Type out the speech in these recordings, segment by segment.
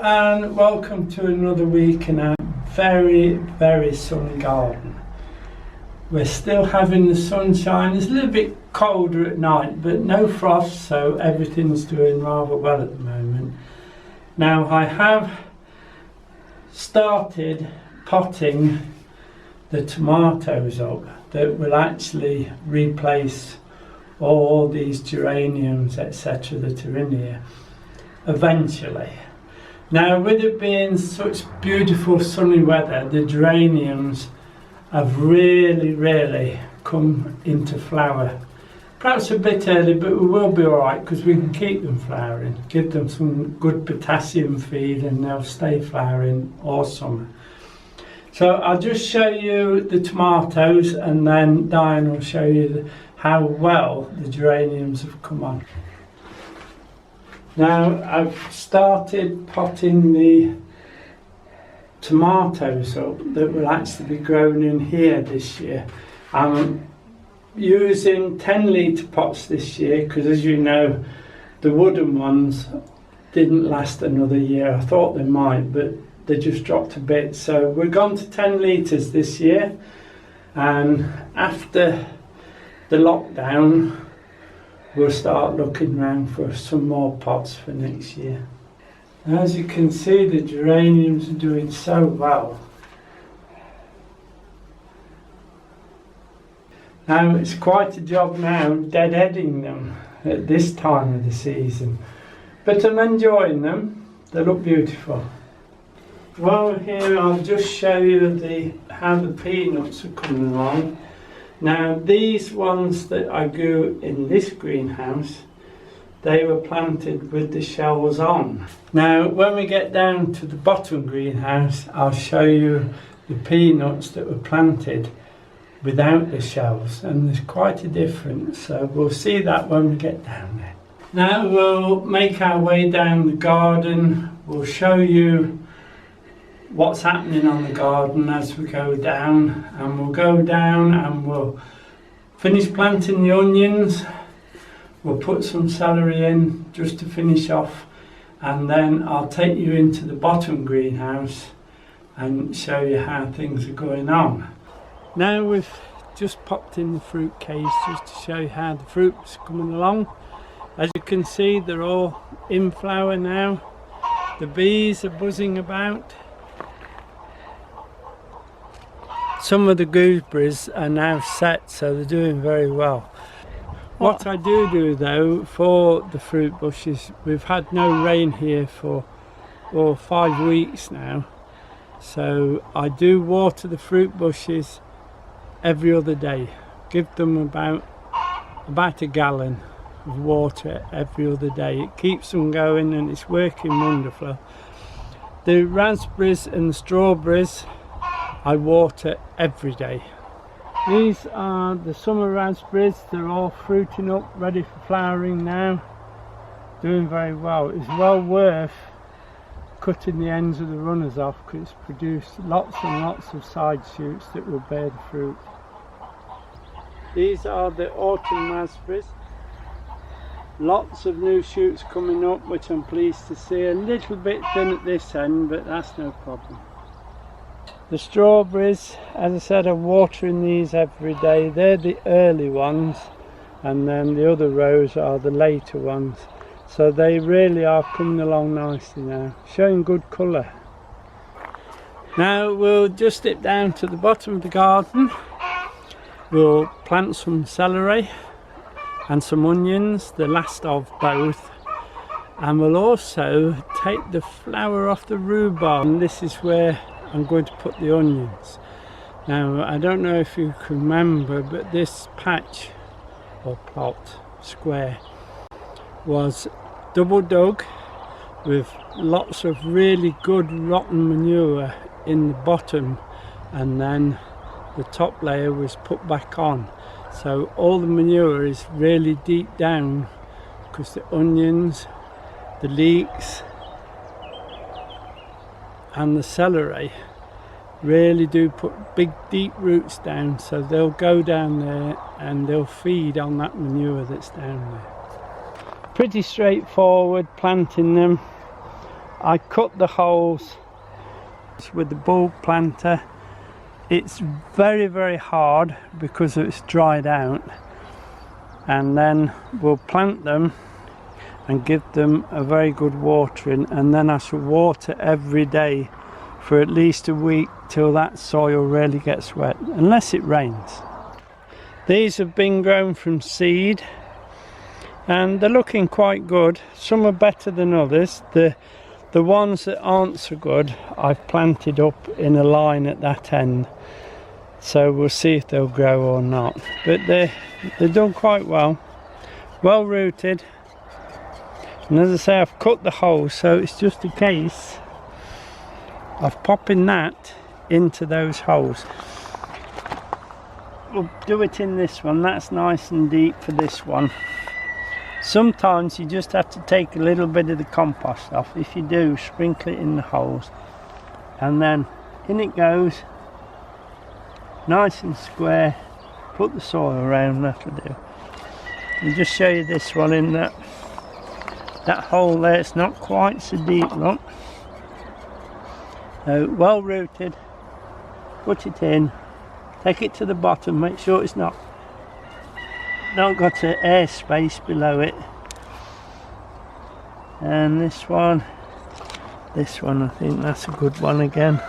and welcome to another week in our very sunny garden. We're still having the sunshine. It's a little bit colder at night, but no frost, so everything's doing rather well at the moment. Now I have started potting the tomatoes up that will actually replace all these geraniums, etc. that are in here eventually. Now, with it being such beautiful sunny weather, the geraniums have really come into flower. Perhaps a bit early, but we will be alright because we can keep them flowering, give them some good potassium feed and they'll stay flowering all summer. So I'll just show you the tomatoes and then Diane will show you how well the geraniums have come on. Now I've started potting the tomatoes up that will actually be grown in here this year. I'm using 10-litre pots this year because, as you know, the wooden ones didn't last another year. I thought they might, but they just dropped a bit. So we're gone to 10 litres this year, and after the lockdown we'll start looking around for some more pots for next year. As you can see, the geraniums are doing so well. Now it's quite a job now deadheading them at this time of the season, but I'm enjoying them. They look beautiful. Well, here I'll just show you how the peanuts are coming along. Now these ones that I grew in this greenhouse, they were planted with the shells on. Now when we get down to the bottom greenhouse, I'll show you the peanuts that were planted without the shells, and there's quite a difference, so we'll see that when we get down there. Now we'll make our way down the garden. We'll show you what's happening on the garden as we go down, and we'll go down and we'll finish planting the onions. We'll put some celery in just to finish off, and then I'll take you into the bottom greenhouse and show you how things are going on. Now we've just popped in the fruit case just to show you how the fruit's coming along. As you can see, they're all in flower now. The bees are buzzing about. Some of the gooseberries are now set, so they're doing very well. What I do though for the fruit bushes, we've had no rain here for 5 weeks now, so I do water the fruit bushes every other day. Give them about a gallon of water every other day. It keeps them going and it's working wonderful. The raspberries and the strawberries I water every day. These are the summer raspberries. They're all fruiting up, ready for flowering now. Doing very well. It's well worth cutting the ends of the runners off because it's produced lots and lots of side shoots that will bear the fruit. These are the autumn raspberries. Lots of new shoots coming up, which I'm pleased to see. A little bit thin at this end, but that's no problem. The strawberries, as I said, I'm watering these every day. They're the early ones, and then the other rows are the later ones. So they really are coming along nicely now, showing good colour. Now we'll just dip down to the bottom of the garden. We'll plant some celery and some onions, the last of both. And we'll also take the flower off the rhubarb, and this is where I'm going to put the onions. Now I don't know if you can remember, but this patch or plot, square, was double dug with lots of really good rotten manure in the bottom, and then the top layer was put back on. So all the manure is really deep down because the onions, the leeks and the celery really do put big deep roots down, so they'll go down there and they'll feed on that manure that's down there. Pretty straightforward planting them. I cut the holes with the bulb planter. It's very hard because it's dried out, and then we'll plant them and give them a very good watering, and then I shall water every day for at least a week till that soil really gets wet, unless it rains. These have been grown from seed and they're looking quite good. Some are better than others. The ones that aren't so good I've planted up in a line at that end, so we'll see if they'll grow or not. But they're done quite well rooted, and as I say, I've cut the holes, so it's just a case of popping that into those holes. We'll do it in this one, that's nice and deep for this one. Sometimes you just have to take a little bit of the compost off. If you do, sprinkle it in the holes, and then in it goes, nice and square. Put the soil around, that'll do. I'll just show you this one in that hole there. It's not quite so deep, look. So well rooted, put it in, take it to the bottom, make sure it's not got an air space below it. And this one I think that's a good one again.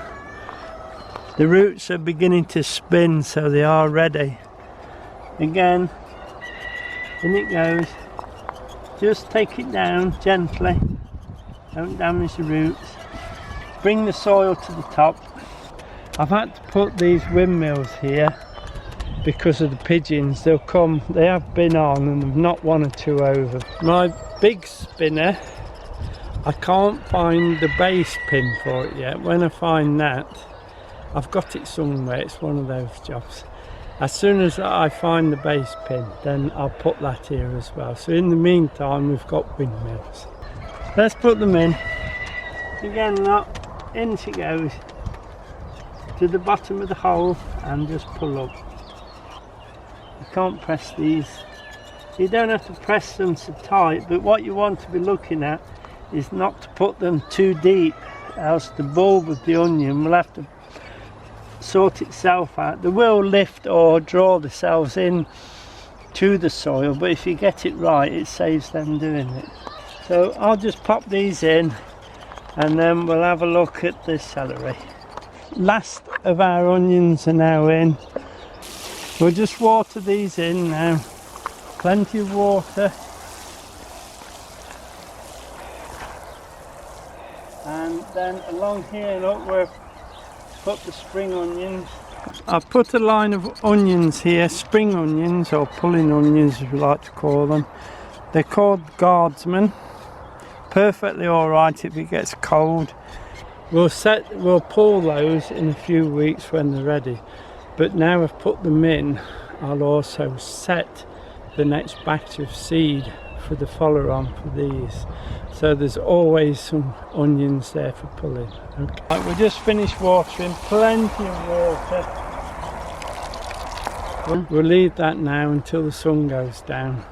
The roots are beginning to spin, so they are ready. Again, in it goes. Just take it down gently, don't damage the roots. Bring the soil to the top. I've had to put these windmills here because of the pigeons. They'll come, they have been on and they've knocked one or two over. My big spinner, I can't find the base pin for it yet. When I find that, I've got it somewhere. It's one of those jobs. As soon as I find the base pin, then I'll put that here as well. So in the meantime, we've got windmills. Let's put them in. Again, look, in she goes to the bottom of the hole and just pull up. You can't press these. You don't have to press them so tight, but what you want to be looking at is not to put them too deep, else the bulb of the onion will have to sort itself out. They will lift or draw themselves in to the soil, but if you get it right, it saves them doing it. So I'll just pop these in and then we'll have a look at the celery. Last of our onions are now in. We'll just water these in now. Plenty of water. And then along here, look, we've put the spring onions. I've put a line of onions here, spring onions or pulling onions as we like to call them. They're called guardsmen. Perfectly alright if it gets cold. We'll pull those in a few weeks when they're ready. But now I've put them in, I'll also set the next batch of seed for the follow on for these. So there's always some onions there for pulling. Okay. Right, we just finished watering, plenty of water. We'll leave that now until the sun goes down,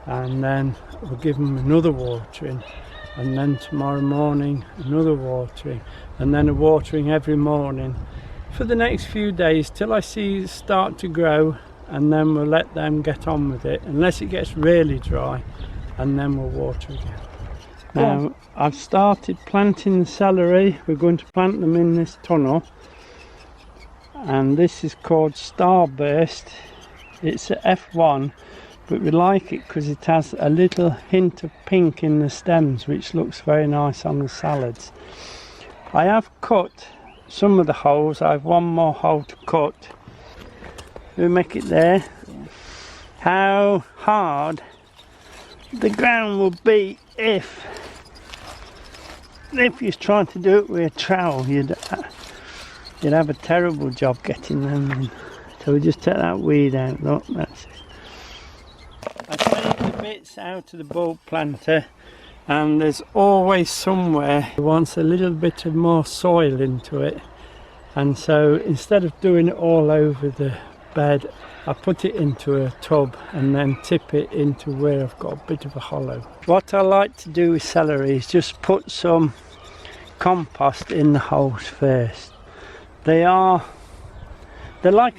and then we'll give them another watering, and then tomorrow morning another watering, and then a watering every morning for the next few days till I see it start to grow, and then we'll let them get on with it unless it gets really dry, and then we'll water again. Now I've started planting the celery. We're going to plant them in this tunnel, and this is called Starburst. It's a F1, but we like it because it has a little hint of pink in the stems, which looks very nice on the salads. I have cut some of the holes. I have one more hole to cut. We'll make it there. How hard the ground will be if you're trying to do it with a trowel, you'd have a terrible job getting them in. So we just take that weed out. Look, that's it. I take the bits out of the bulb planter, and there's always somewhere that wants a little bit of more soil into it, and so instead of doing it all over the bed, I put it into a tub and then tip it into where I've got a bit of a hollow. What I like to do with celery is just put some compost in the holes first. They like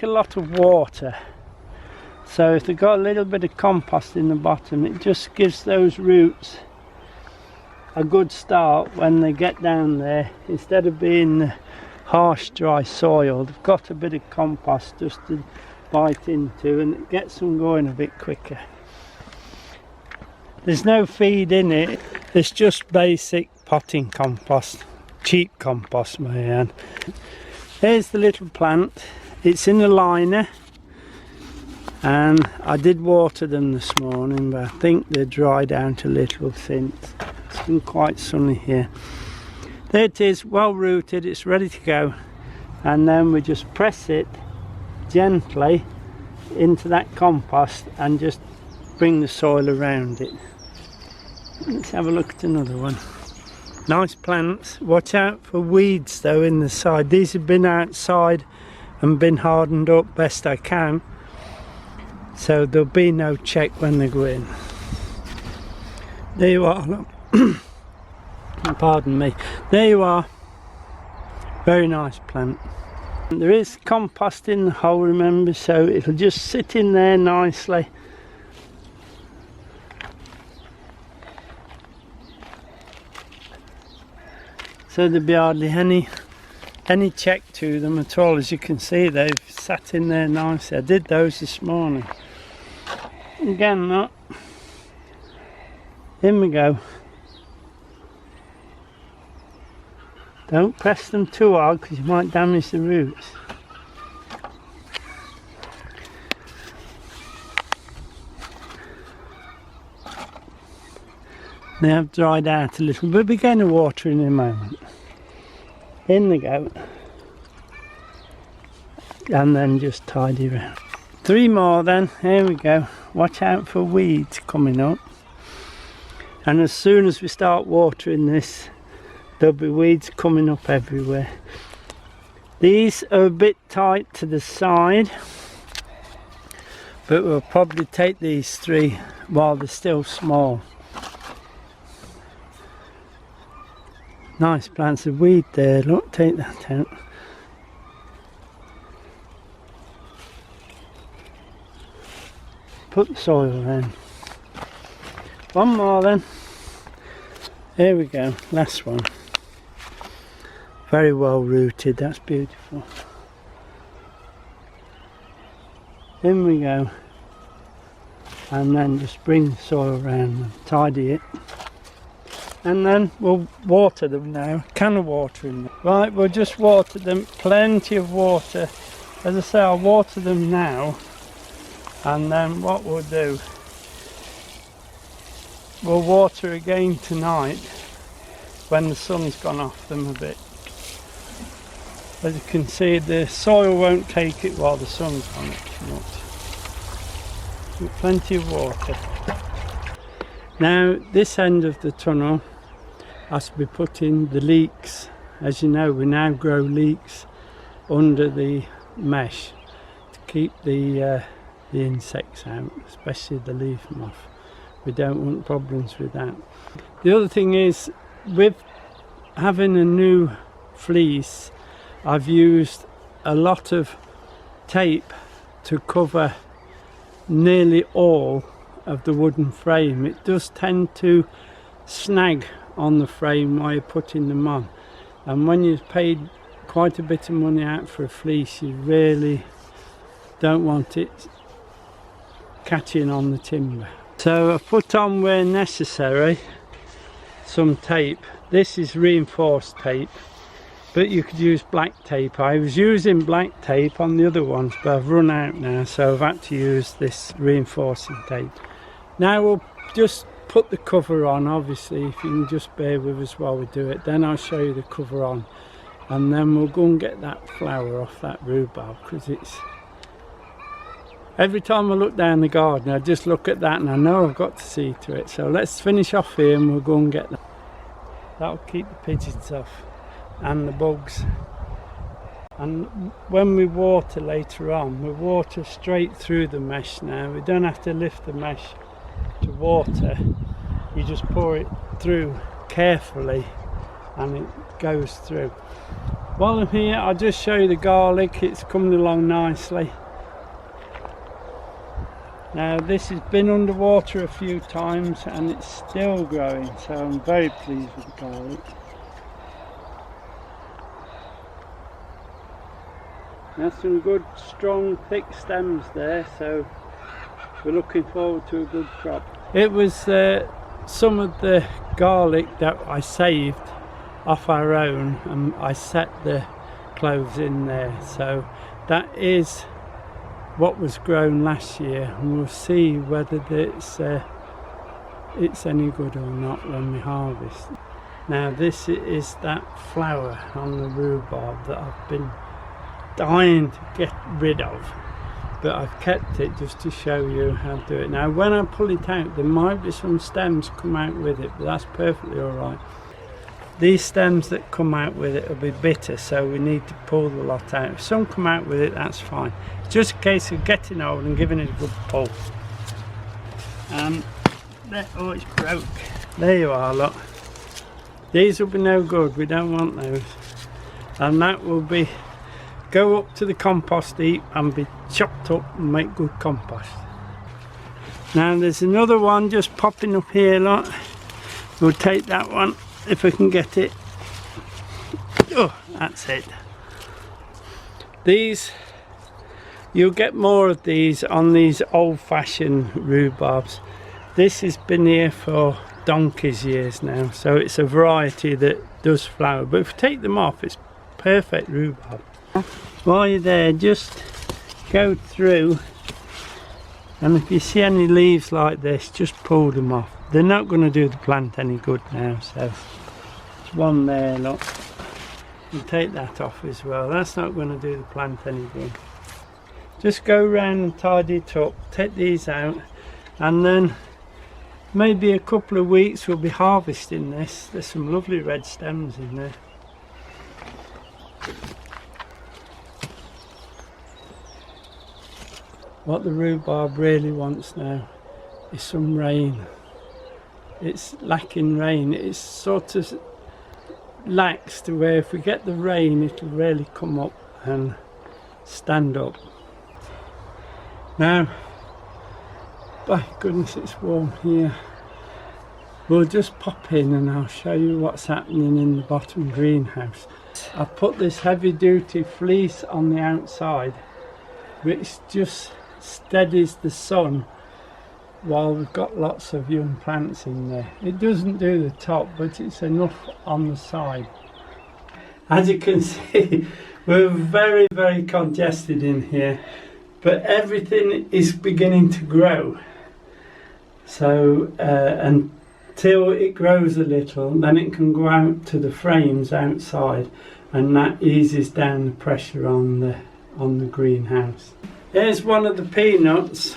a lot of water, so if they've got a little bit of compost in the bottom, it just gives those roots a good start when they get down there. Instead of being harsh dry soil, they've got a bit of compost just to bite into, and it gets them going a bit quicker. There's no feed in it, it's just basic potting compost, cheap compost, man. Here's the little plant. It's in a liner, and I did water them this morning, but I think they're dried out a little since. It's been quite sunny here. There it is, well rooted, it's ready to go. And then we just press it gently into that compost and just bring the soil around it. Let's have a look at another one. Nice plants. Watch out for weeds though in the side. These have been outside and been hardened up best I can, so there'll be no check when they go in. There you are, look. Pardon me. There you are. Very nice plant. There is compost in the hole, remember, so it'll just sit in there nicely. So there'll be hardly any check to them at all. As you can see, they've sat in there nicely. I did those this morning. Again, look. In we go. Don't press them too hard because you might damage the roots. They have dried out a little, but we're going to water in a moment. In they go. And then just tidy around. 3 more then, here we go. Watch out for weeds coming up. And as soon as we start watering this, there'll be weeds coming up everywhere. These are a bit tight to the side, but we'll probably take these 3 while they're still small. Nice plants of weed there, look, take that out. Put the soil around. 1 more then. Here we go, last one. Very well rooted, that's beautiful. In we go. And then just bring the soil around and tidy it. And then we'll water them now. Can of water in them. Right, we'll just water them, plenty of water. As I say, I'll water them now, and then what we'll do, we'll water again tonight when the sun's gone off them a bit. As you can see, the soil won't take it while the sun's on it too much. With plenty of water. Now this end of the tunnel has to be put in the leeks. As you know, we now grow leeks under the mesh to keep the insects out, especially the leaf moth. We don't want problems with that. The other thing is, with having a new fleece, I've used a lot of tape to cover nearly all of the wooden frame. It does tend to snag on the frame while you're putting them on, and when you've paid quite a bit of money out for a fleece, you really don't want it catching on the timber. So I've put on, where necessary, some tape. This is reinforced tape, but you could use black tape. I was using black tape on the other ones, but I've run out now, so I've had to use this reinforcing tape. Now we'll just put the cover on. Obviously, if you can just bear with us while we do it, then I'll show you the cover on, and then we'll go and get that flower off that rhubarb, because it's, every time I look down the garden I just look at that and I know I've got to see to it. So let's finish off here and we'll go and get them. That'll keep the pigeons off and the bugs. And when we water later on, we water straight through the mesh now. We don't have to lift the mesh to water. You just pour it through carefully and it goes through. While I'm here, I'll just show you the garlic. It's coming along nicely. Now this has been underwater a few times and it's still growing, so I'm very pleased with the garlic. There's some good strong thick stems there, so we're looking forward to a good crop. It was some of the garlic that I saved off our own, and I set the cloves in there, so that is what was grown last year, and we'll see whether it's any good or not when we harvest. Now this is that flower on the rhubarb that I've been dying to get rid of, but I've kept it just to show you how to do it. Now when I pull it out, there might be some stems come out with it, but that's perfectly alright. These stems that come out with it will be bitter, so we need to pull the lot out. If some come out with it, that's fine. It's just a case of getting hold and giving it a good pull. Oh, it's broke. There you are, look. These will be no good, we don't want those. And that will be go up to the compost heap and be chopped up and make good compost. Now there's another one just popping up here, look. We'll take that one if I can get it. Oh, that's it. These, you'll get more of these on these old-fashioned rhubarbs. This has been here for donkey's years now, so it's a variety that does flower, but if you take them off, it's perfect rhubarb. While you're there, just go through, and if you see any leaves like this, just pull them off. They're not going to do the plant any good now, so there's one there, look. You take that off as well. That's not going to do the plant any good. Just go around and tidy it up, take these out, and then maybe a couple of weeks we'll be harvesting this. There's some lovely red stems in there. What the rhubarb really wants now is some rain. It's lacking rain. It's sort of lax to where if we get the rain, it'll really come up and stand up. Now, by goodness, it's warm here. We'll just pop in and I'll show you what's happening in the bottom greenhouse. I've put this heavy duty fleece on the outside, which just steadies the sun while we've got lots of young plants in there. It doesn't do the top, but it's enough on the side. As you can see, we're very, very congested in here, but everything is beginning to grow. So until it grows a little, then it can go out to the frames outside, and that eases down the pressure on the greenhouse. Here's one of the peanuts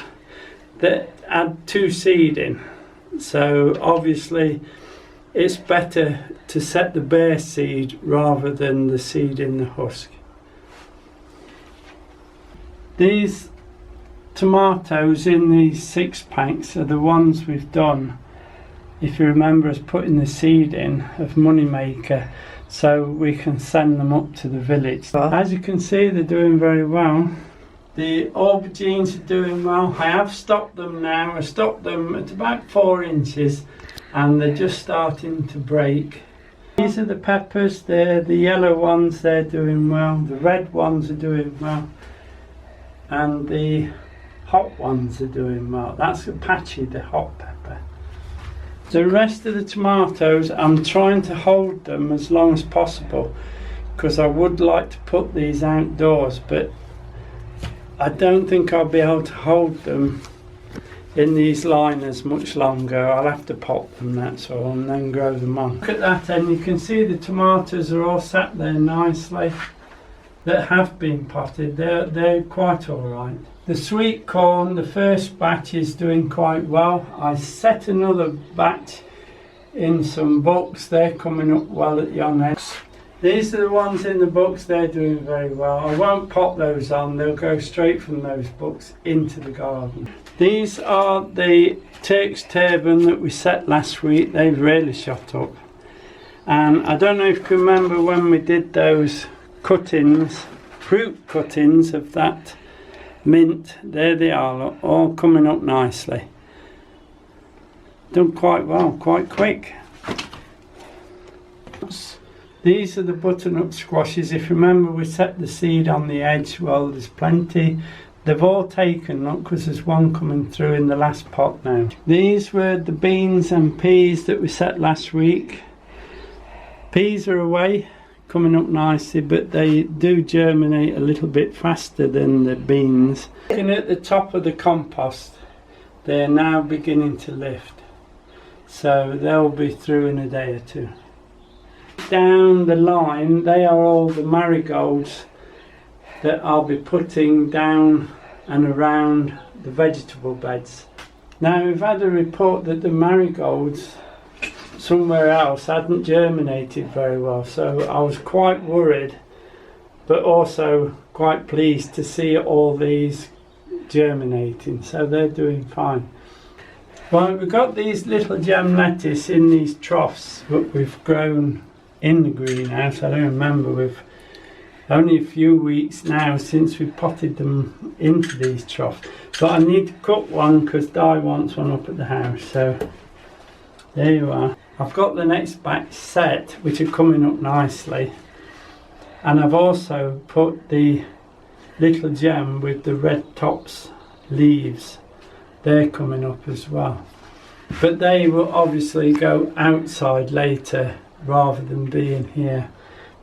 that had 2 seed in, so obviously it's better to set the bare seed rather than the seed in the husk. These tomatoes in these 6 packs are the ones we've done, if you remember us putting the seed in of Moneymaker, so we can send them up to the village. As you can see, they're doing very well. The aubergines are doing well. I have stopped them now. I stopped them at about 4 inches and they're just starting to break. These are the peppers. They're the yellow ones, they're doing well. The red ones are doing well. And the hot ones are doing well. That's Apache, the hot pepper. The rest of the tomatoes, I'm trying to hold them as long as possible because I would like to put these outdoors, but I don't think I'll be able to hold them in these liners much longer. I'll have to pot them, that's all, and then grow them on. Look at that end, you can see the tomatoes are all sat there nicely that have been potted. They're quite alright. The sweet corn, the first batch, is doing quite well. I set another batch in some books. They're coming up well at yon end. These are the ones in the books, they're doing very well. I won't pot those on, they'll go straight from those books into the garden. These are the Turk's turban that we set last week. They've really shot up. And I don't know if you remember when we did those cuttings, fruit cuttings of that mint. There they are, look, all coming up nicely. Done quite well, quite quick. These are the butternut squashes. If you remember, we set the seed on the edge. Well, there's plenty. They've all taken, look, because there's one coming through in the last pot now. These were the beans and peas that we set last week. Peas are away, coming up nicely, but they do germinate a little bit faster than the beans. Looking at the top of the compost, they're now beginning to lift. So they'll be through in a day or two. Down the line, they are all the marigolds that I'll be putting down and around the vegetable beds. Now, we've had a report that the marigolds somewhere else hadn't germinated very well, so I was quite worried, but also quite pleased to see all these germinating, so they're doing fine. Well, we've got these little gem lettuce in these troughs that we've grown in the greenhouse. I don't remember, we've only a few weeks now since we potted them into these troughs, but I need to cut one because Di wants one up at the house. So there you are. I've got the next batch set, which are coming up nicely, and I've also put the little gem with the red tops leaves. They're coming up as well, but they will obviously go outside later rather than being here,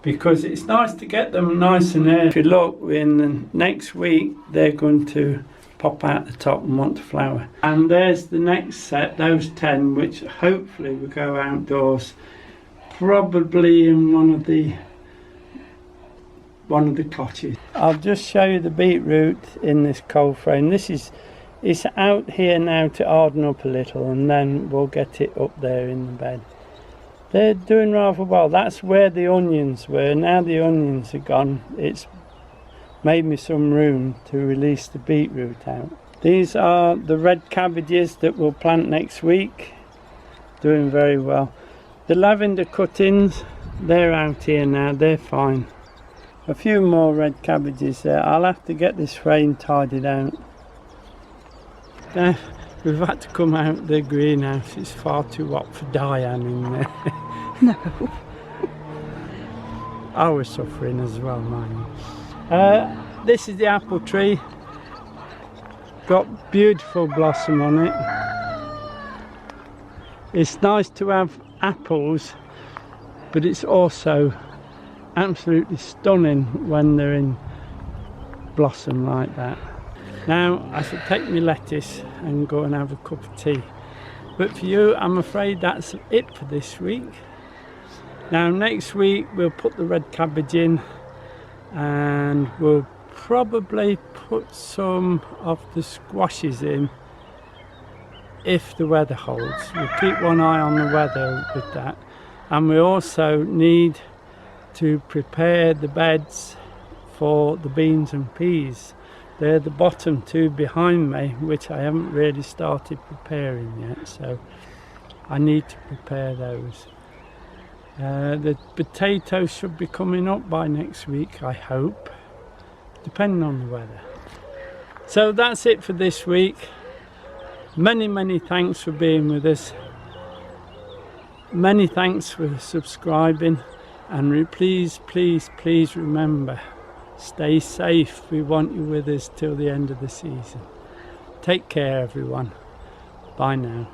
because it's nice to get them nice and early. If you look, in the next week they're going to pop out the top and want to flower. And there's the next set, those 10, which hopefully will go outdoors, probably in one of the cottages. I'll just show you the beetroot in this cold frame. It's out here now to harden up a little, and then we'll get it up there in the bed. They're doing rather well. That's where the onions were. Now the onions are gone, it's made me some room to release the beetroot out. These are the red cabbages that we'll plant next week. Doing very well. The lavender cuttings, they're out here now, they're fine. A few more red cabbages there. I'll have to get this frame tidied out. We've had to come out the greenhouse. It's far too hot for Diane in there. No. I was suffering as well, mine. This is the apple tree. Got beautiful blossom on it. It's nice to have apples, but it's also absolutely stunning when they're in blossom like that. Now I should take my lettuce and go and have a cup of tea. But for you, I'm afraid that's it for this week. Now next week we'll put the red cabbage in, and we'll probably put some of the squashes in if the weather holds. We'll keep one eye on the weather with that. And we also need to prepare the beds for the beans and peas. They're the bottom two behind me, which I haven't really started preparing yet, so I need to prepare those. The potatoes should be coming up by next week, I hope, depending on the weather. So that's it for this week. Many thanks for being with us. Many thanks for subscribing, and please remember, stay safe. We want you with us till the end of the season. Take care, everyone. Bye now.